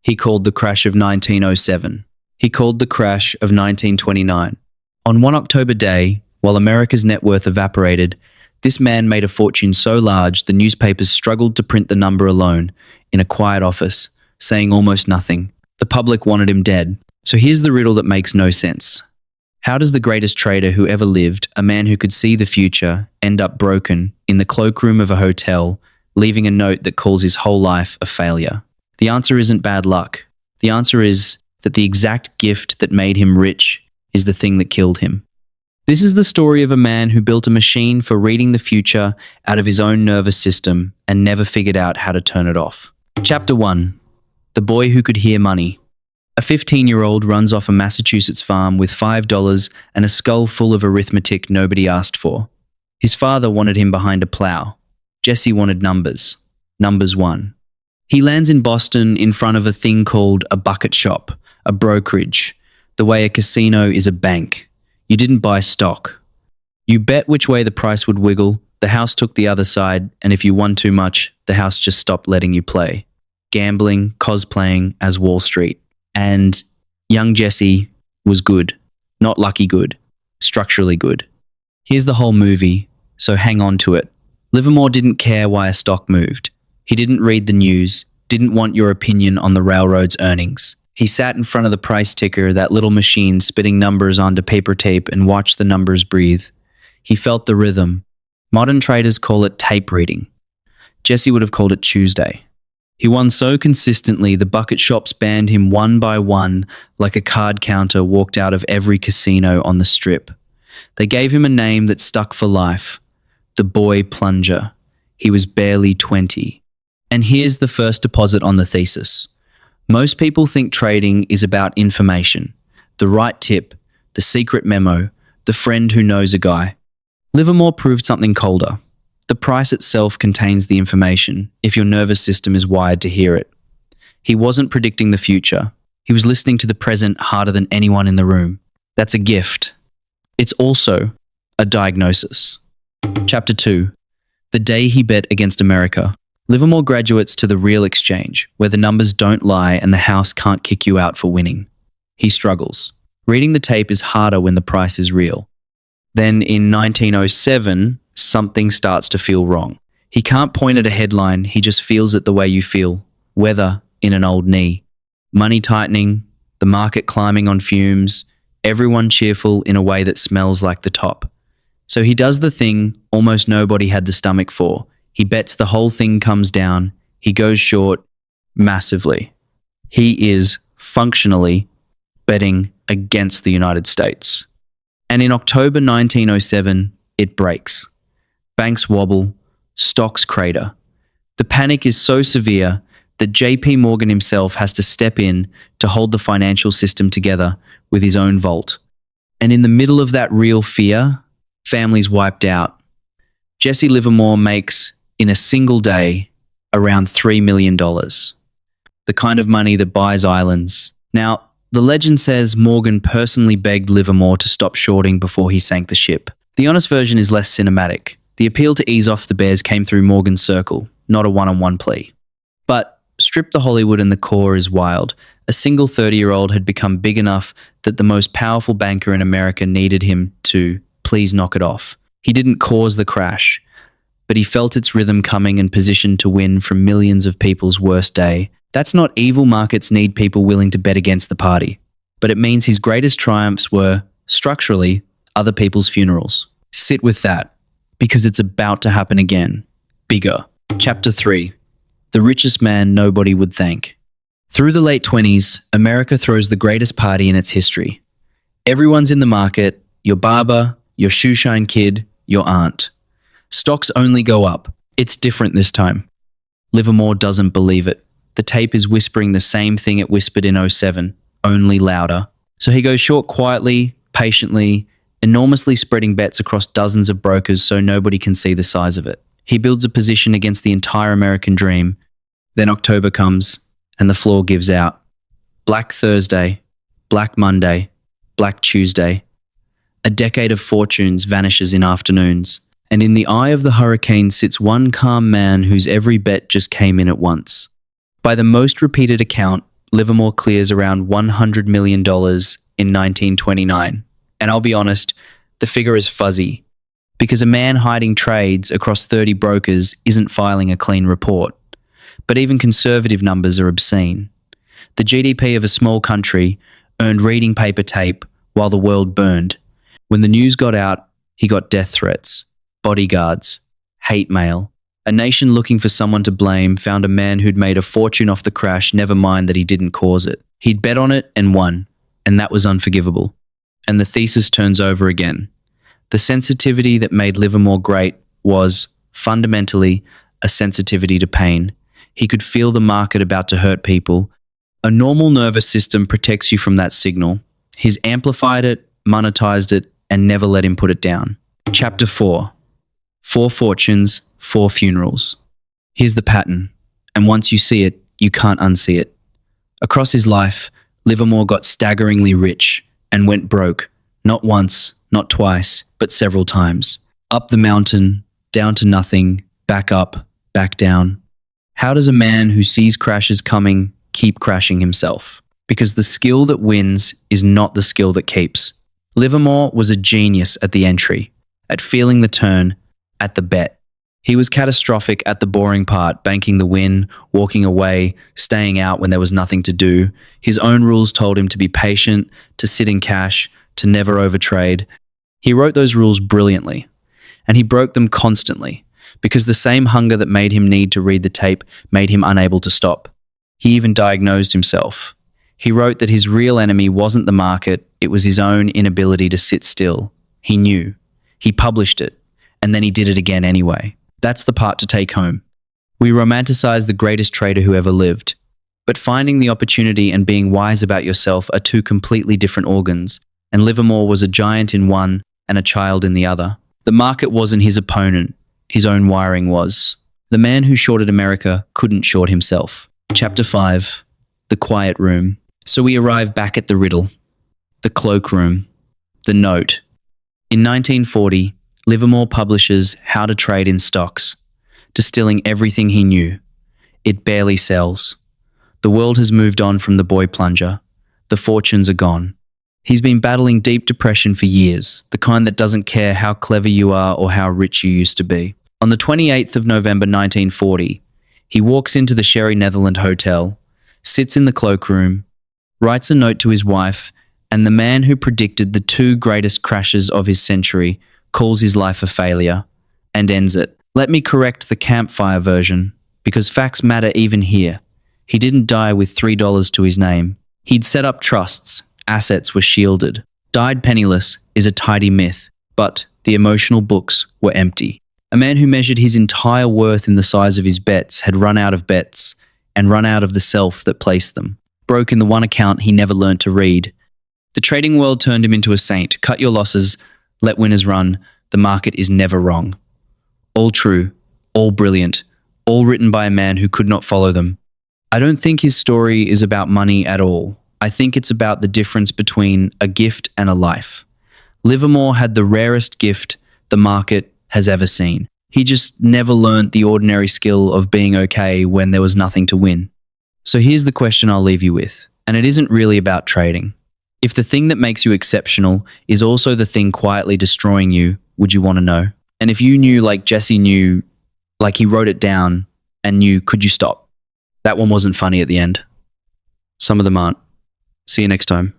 He called the crash of 1907. He called the crash of 1929. On one October day, while America's net worth evaporated, this man made a fortune so large the newspapers struggled to print the number alone in a quiet office, saying almost nothing. The public wanted him dead. So here's the riddle that makes no sense. How does the greatest trader who ever lived, a man who could see the future, end up broken in the cloakroom of a hotel, leaving a note that calls his whole life a failure? The answer isn't bad luck. The answer is that the exact gift that made him rich is the thing that killed him. This is the story of a man who built a machine for reading the future out of his own nervous system and never figured out how to turn it off. Chapter 1. The Boy Who Could Hear Money. A 15-year-old runs off a Massachusetts farm with $5 and a skull full of arithmetic nobody asked for. His father wanted him behind a plow. Jesse wanted numbers. Numbers 1. He lands in Boston in front of a thing called a bucket shop, a brokerage, the way a casino is a bank. You didn't buy stock. You bet which way the price would wiggle, the house took the other side, and if you won too much, the house just stopped letting you play. Gambling, cosplaying as Wall Street. And young Jesse was good. Not lucky good. Structurally good. Here's the whole movie, so hang on to it. Livermore didn't care why a stock moved. He didn't read the news, didn't want your opinion on the railroad's earnings. He sat in front of the price ticker, that little machine spitting numbers onto paper tape, and watched the numbers breathe. He felt the rhythm. Modern traders call it tape reading. Jesse would have called it Tuesday. He won so consistently, the bucket shops banned him one by one like a card counter walked out of every casino on the strip. They gave him a name that stuck for life. The Boy Plunger. He was barely 20. And here's the first deposit on the thesis. Most people think trading is about information. The right tip, the secret memo, the friend who knows a guy. Livermore proved something colder. The price itself contains the information, if your nervous system is wired to hear it. He wasn't predicting the future. He was listening to the present harder than anyone in the room. That's a gift. It's also a diagnosis. Chapter 2. The Day He Bet Against America. Livermore graduates to the real exchange, where the numbers don't lie and the house can't kick you out for winning. He struggles. Reading the tape is harder when the price is real. Then in 1907, something starts to feel wrong. He can't point at a headline, he just feels it the way you feel. Weather in an old knee. Money tightening, the market climbing on fumes, everyone cheerful in a way that smells like the top. So he does the thing almost nobody had the stomach for. He bets the whole thing comes down. He goes short massively. He is functionally betting against the United States. And in October 1907, it breaks. Banks wobble, stocks crater. The panic is so severe that JP Morgan himself has to step in to hold the financial system together with his own vault. And in the middle of that real fear, families wiped out. Jesse Livermore makes, in a single day, around $3 million. The kind of money that buys islands. Now, the legend says Morgan personally begged Livermore to stop shorting before he sank the ship. The honest version is less cinematic. The appeal to ease off the bears came through Morgan's circle, not a one-on-one plea. But strip the Hollywood and the core is wild. A single 30-year-old had become big enough that the most powerful banker in America needed him to please knock it off. He didn't cause the crash, but he felt its rhythm coming and positioned to win from millions of people's worst day. That's not evil markets need people willing to bet against the party, but it means his greatest triumphs were, structurally, other people's funerals. Sit with that, because it's about to happen again. Bigger. Chapter 3. The Richest Man Nobody Would Thank. Through the late 20s, America throws the greatest party in its history. Everyone's in the market, your barber, your shoeshine kid, your aunt. Stocks only go up. It's different this time. Livermore doesn't believe it. The tape is whispering the same thing it whispered in '07, only louder. So he goes short quietly, patiently, enormously spreading bets across dozens of brokers so nobody can see the size of it. He builds a position against the entire American dream. Then October comes, and the floor gives out. Black Thursday, Black Monday, Black Tuesday. A decade of fortunes vanishes in afternoons, and in the eye of the hurricane sits one calm man whose every bet just came in at once. By the most repeated account, Livermore clears around $100 million in 1929. And I'll be honest, the figure is fuzzy, because a man hiding trades across 30 brokers isn't filing a clean report. But even conservative numbers are obscene. The GDP of a small country earned reading paper tape while the world burned. When the news got out, he got death threats, bodyguards, hate mail. A nation looking for someone to blame found a man who'd made a fortune off the crash, never mind that he didn't cause it. He'd bet on it and won, and that was unforgivable. And the thesis turns over again. The sensitivity that made Livermore great was, fundamentally, a sensitivity to pain. He could feel the market about to hurt people. A normal nervous system protects you from that signal. He's amplified it, monetized it, and never let him put it down. Chapter 4. 4 fortunes, 4 funerals. Here's the pattern, and once you see it, you can't unsee it. Across his life, Livermore got staggeringly rich and went broke, not once, not twice, but several times. Up the mountain, down to nothing, back up, back down. How does a man who sees crashes coming keep crashing himself? Because the skill that wins is not the skill that keeps. Livermore was a genius at the entry, at feeling the turn, at the bet. He was catastrophic at the boring part, banking the win, walking away, staying out when there was nothing to do. His own rules told him to be patient, to sit in cash, to never overtrade. He wrote those rules brilliantly, and he broke them constantly, because the same hunger that made him need to read the tape made him unable to stop. He even diagnosed himself. He wrote that his real enemy wasn't the market, it was his own inability to sit still. He knew. He published it, and then he did it again anyway. That's the part to take home. We romanticize the greatest trader who ever lived, but finding the opportunity and being wise about yourself are 2 completely different organs, and Livermore was a giant in one and a child in the other. The market wasn't his opponent, his own wiring was. The man who shorted America couldn't short himself. Chapter 5. The Quiet Room. So we arrive back at the riddle. The cloakroom. The note. In 1940, Livermore publishes How to Trade in Stocks, distilling everything he knew. It barely sells. The world has moved on from the boy Plunger. The fortunes are gone. He's been battling deep depression for years, the kind that doesn't care how clever you are or how rich you used to be. On the 28th of November 1940, he walks into the Sherry Netherland Hotel, sits in the cloakroom, writes a note to his wife, and the man who predicted the 2 greatest crashes of his century calls his life a failure, and ends it. Let me correct the campfire version, because facts matter even here. He didn't die with $3 to his name. He'd set up trusts, assets were shielded. Died penniless is a tidy myth, but the emotional books were empty. A man who measured his entire worth in the size of his bets had run out of bets, and run out of the self that placed them. Broke in the one account he never learned to read. The trading world turned him into a saint. Cut your losses, let winners run, the market is never wrong. All true, all brilliant, all written by a man who could not follow them. I don't think his story is about money at all. I think it's about the difference between a gift and a life. Livermore had the rarest gift the market has ever seen. He just never learnt the ordinary skill of being okay when there was nothing to win. So here's the question I'll leave you with, and it isn't really about trading. If the thing that makes you exceptional is also the thing quietly destroying you, would you want to know? And if you knew like Jesse knew, like he wrote it down and knew, could you stop? That one wasn't funny at the end. Some of them aren't. See you next time.